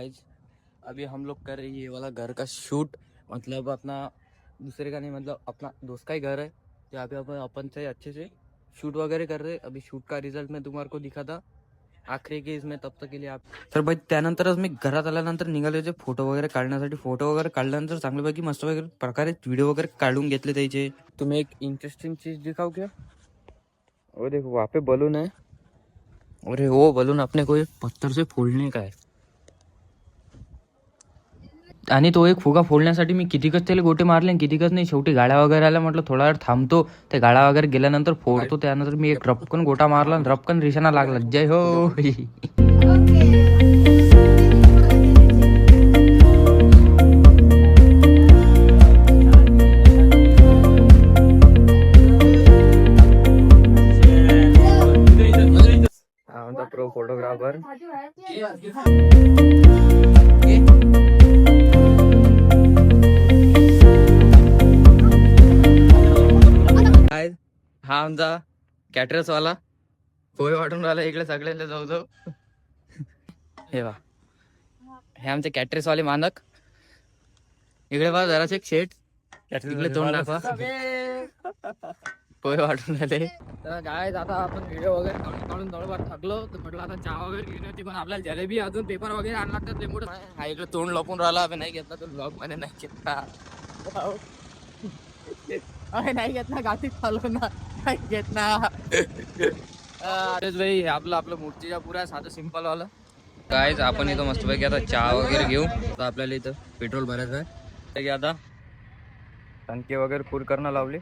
Guys अभी हम लोग कर रहे हैं ये वाला घर का शूट, मतलब अपना दूसरे का नहीं, मतलब अपना दोस्त का ही घर है जहाँ पे अपन से अच्छे से शूट वगैरह कर रहे. अभी शूट का रिझल्ट मैं तुम्हाला दिखा था आखरी केस में, तब तक के लिए आप. तर भाई त्यानंतरच मी घरात आल्यानंतर निघाले होते फोटो वगैरे काढण्यासाठी. फोटो वगैरे काढल्यानंतर चांगल्यापैकी मस्त वगैरे प्रकारे व्हिडिओ वगैरे काढून घेतले त्याचे. तुम्हें एक इंटरेस्टिंग चीज दिखाओ क्या? वो देखो वहाँ पे बलून है, और वो बलून अपने को एक पत्थर से फोडणे का आहे. आणि तो एक फुगा फोडण्यासाठी मी कितीकच त्याला गोटे मारले, कितीकच नाही. शेवटी गाड्या वगैरे आल्या, म्हटलं थोडा वेळ थांबतो, ते गाड्या वगैरे गेल्यानंतर फोडतो. त्यानंतर मी एक रपकन गोटा मारला, रपकन रिशाना लागला. जय हो. प्रो फोटोग्राफर हा आमचा कॅटरर्स वाला पोहे वाटून राहिला इकडे सगळ्याला जाऊ जाऊ. हे वा, हे आमचे कॅटरर्स वाले मानक. इकडे बघा जरासे एक शेट, इकडे तोंड दाखवा. पोहे वाटून राहिले. तर काय आता आपण व्हिडिओ वगैरे काढून थोडंफार थकलो, तर म्हटलं आता चहा वगैरे घेऊन होती, पण आपल्याला जलेबी अजून पेपर वगैरे आणला तर लिंबू. हा इकडे तोंड लपून राहिला. अभि नाही घेतला तो ब्लॉग मध्ये, नाही घेतला नाही घेतला गाठी चालू ना, नाही घेत ना. अरेच भाई आपलं मूर्तीच्या पुरा साधं सिंपल वाला. काय आपण इथं मस्तपैकी आता चहा वगैरे घेऊ. तर आपल्याला इथं पेट्रोल भरायचं आहे. आता टंकी वगैरे फुल करणं लावली.